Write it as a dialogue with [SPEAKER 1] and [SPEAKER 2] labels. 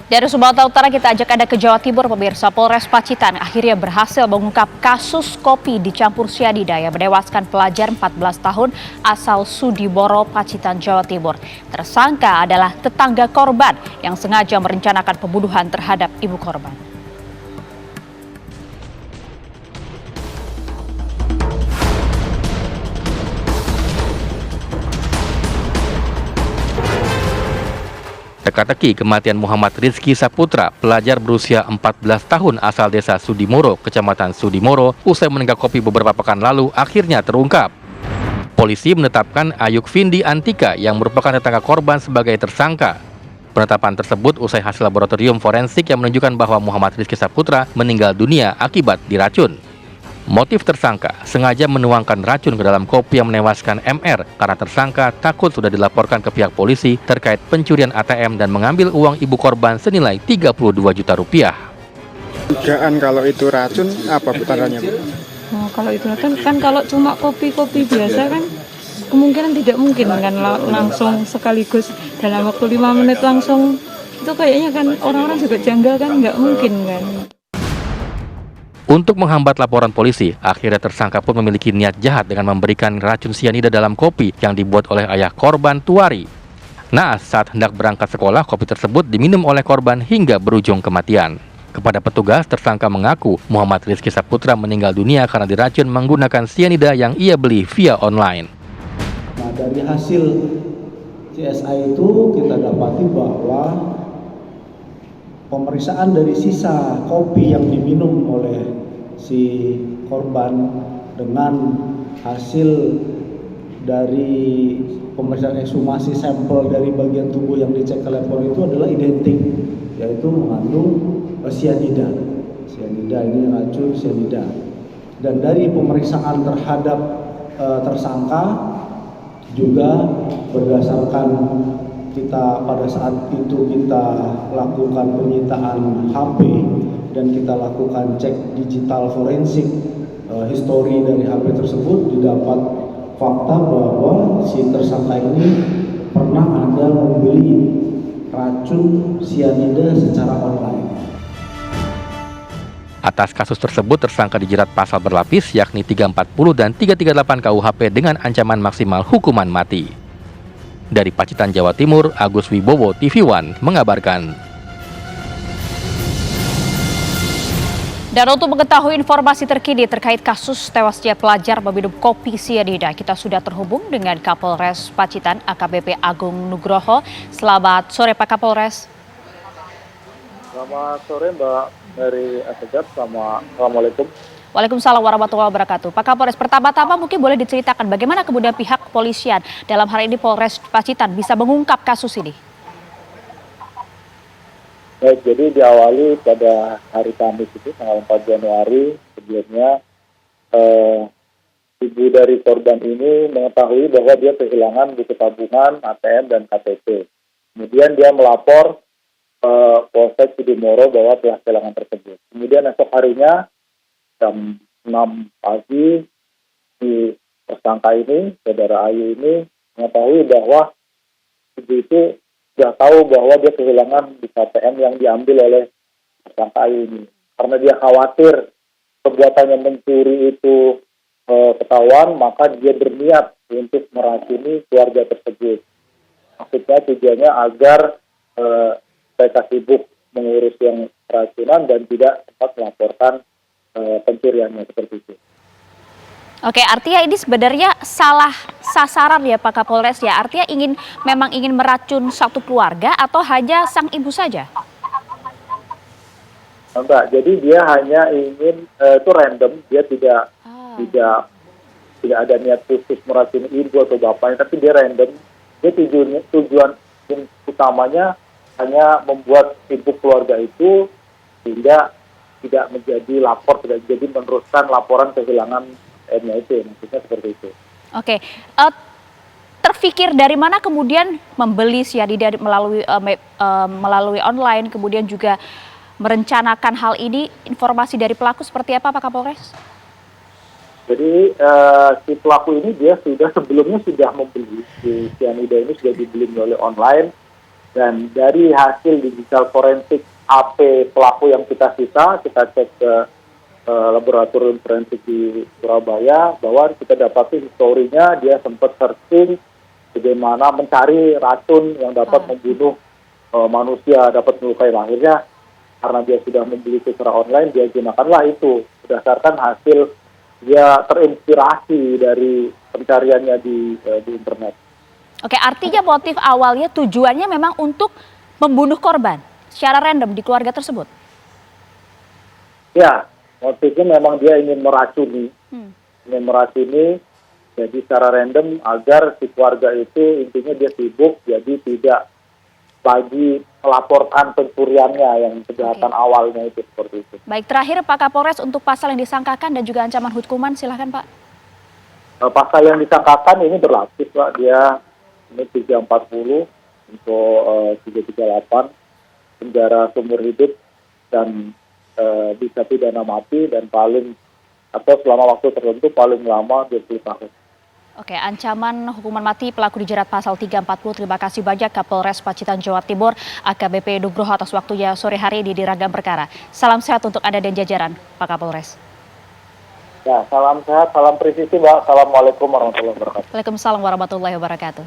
[SPEAKER 1] Dari Sumatera Utara kita ajak Anda ke Jawa Timur, pemirsa. Polres Pacitan akhirnya berhasil mengungkap kasus kopi dicampur cyanida yang menewaskan pelajar 14 tahun asal Sudimoro, Pacitan, Jawa Timur. Tersangka adalah tetangga korban yang sengaja merencanakan pembunuhan terhadap ibu korban.
[SPEAKER 2] Teka-teki kematian Muhammad Rizky Saputra, pelajar berusia 14 tahun asal desa Sudimoro, kecamatan Sudimoro, usai menenggak kopi beberapa pekan lalu, akhirnya terungkap. Polisi menetapkan Ayuk Vindi Antika yang merupakan tetangga korban sebagai tersangka. Penetapan tersebut usai hasil laboratorium forensik yang menunjukkan bahwa Muhammad Rizky Saputra meninggal dunia akibat diracun. Motif tersangka sengaja menuangkan racun ke dalam kopi yang menewaskan MR karena tersangka takut sudah dilaporkan ke pihak polisi terkait pencurian ATM dan mengambil uang ibu korban senilai 32 juta rupiah.
[SPEAKER 3] Dugaan kalau itu racun apa tandanya, Bu?
[SPEAKER 4] Oh, kalau itu kan kalau cuma kopi-kopi biasa kan kemungkinan tidak mungkin kan langsung sekaligus dalam waktu 5 menit langsung, itu kayaknya kan orang-orang juga janggal kan, nggak mungkin kan.
[SPEAKER 2] Untuk menghambat laporan polisi, akhirnya tersangka pun memiliki niat jahat dengan memberikan racun sianida dalam kopi yang dibuat oleh ayah korban, Tuari. Naas saat hendak berangkat sekolah, kopi tersebut diminum oleh korban hingga berujung kematian. Kepada petugas, tersangka mengaku Muhammad Rizky Saputra meninggal dunia karena diracun menggunakan sianida yang ia beli via online.
[SPEAKER 5] Nah, dari hasil CSI itu kita dapati bahwa pemeriksaan dari sisa kopi yang diminum oleh si korban dengan hasil dari pemeriksaan ekshumasi sampel dari bagian tubuh yang dicek ke labor itu adalah identik, yaitu mengandung cyanida. Cyanida ini racun cyanida. Dan dari pemeriksaan terhadap tersangka juga berdasarkan kita pada saat itu kita lakukan penyitaan HP dan kita lakukan cek digital forensik histori dari HP tersebut, didapat fakta bahwa si tersangka ini pernah ada membeli racun cyanida secara online.
[SPEAKER 2] Atas kasus tersebut, tersangka dijerat pasal berlapis yakni 340 dan 338 KUHP dengan ancaman maksimal hukuman mati. Dari Pacitan, Jawa Timur, Agus Wibowo, TV One, mengabarkan.
[SPEAKER 1] Dan untuk mengetahui informasi terkini terkait kasus tewasnya pelajar meminum kopi cyanida, kita sudah terhubung dengan Kapolres Pacitan AKBP Agung Nugroho. Selamat sore Pak Kapolres.
[SPEAKER 6] Selamat sore Mbak Mary Asegaf. Assalamualaikum.
[SPEAKER 1] Waalaikumsalam warahmatullahi wabarakatuh. Pak Kapolres, pertama-tama mungkin boleh diceritakan bagaimana kemudian pihak kepolisian dalam hal ini Polres Pacitan bisa mengungkap kasus ini?
[SPEAKER 6] Baik, jadi diawali pada hari Kamis itu tanggal 4 Januari sebelumnya ibu dari korban ini mengetahui bahwa dia kehilangan buku tabungan, ATM dan KTP. Kemudian dia melapor Polsek Sudimoro bahwa telah kehilangan tersebut. Kemudian esok harinya jam 6 pagi si tersangka ini, saudara Ayu ini mengetahui bahwa ibu itu sudah tahu bahwa dia kehilangan di KTM yang diambil oleh tersangka Ayu ini. Karena dia khawatir perbuatannya mencuri itu ketahuan, maka dia berniat untuk meracuni keluarga tersebut. Maksudnya tujuannya agar mereka sibuk mengurus yang keracunan dan tidak sempat melaporkan pencuriannya seperti itu.
[SPEAKER 1] Oke, artinya ini sebenarnya salah sasaran ya Pak Kapolres ya. Artinya memang ingin meracun satu keluarga atau hanya sang ibu saja?
[SPEAKER 6] Enggak, jadi dia hanya ingin itu random, dia tidak ada niat khusus meracuni ibu atau bapaknya, tapi dia random. Dia tujuan utamanya hanya membuat sibuk keluarga itu sehingga tidak menjadi lapor, tidak jadi meneruskan laporan kehilangan nya itu, maksudnya seperti itu.
[SPEAKER 1] Oke, terfikir dari mana kemudian membeli cyanida melalui online, kemudian juga merencanakan hal ini, informasi dari pelaku seperti apa Pak Kapolres?
[SPEAKER 6] Jadi si pelaku ini dia sebelumnya sudah membeli si cyanida ini, sudah dibeli oleh online Dan dari hasil digital forensik HP pelaku yang kita sita, kita cek ke laboratorium forensik di Surabaya, bahwa kita dapati historinya dia sempat searching bagaimana mencari racun yang dapat membunuh manusia, dapat melukai. Akhirnya karena dia sudah membeli itu secara online, dia gunakanlah itu berdasarkan hasil dia terinspirasi dari pencariannya di internet.
[SPEAKER 1] Oke, artinya motif awalnya tujuannya memang untuk membunuh korban secara random di keluarga tersebut?
[SPEAKER 6] Ya, motifnya memang dia ingin meracuni. Jadi secara random agar si keluarga itu intinya dia sibuk, jadi tidak lagi melaporkan pencuriannya yang kejahatan awalnya itu seperti itu.
[SPEAKER 1] Baik, terakhir Pak Kapolres untuk pasal yang disangkakan dan juga ancaman hukuman, silahkan Pak.
[SPEAKER 6] Pasal yang disangkakan ini berlapis Pak, dia ini 340 untuk 338 penjara seumur hidup dan bisa pidana mati dan paling atau selama waktu tertentu paling lama 20 tahun.
[SPEAKER 1] Oke, ancaman hukuman mati pelaku dijerat pasal 340. Terima kasih banyak Kapolres Pacitan, Jawa Timur, AKBP Nugroho atas waktunya sore hari ini di Ragam Perkara. Salam sehat untuk Anda dan jajaran, Pak Kapolres.
[SPEAKER 6] Ya, salam sehat, salam presisi Mbak. Assalamualaikum warahmatullahi wabarakatuh.
[SPEAKER 1] Waalaikumsalam warahmatullahi wabarakatuh.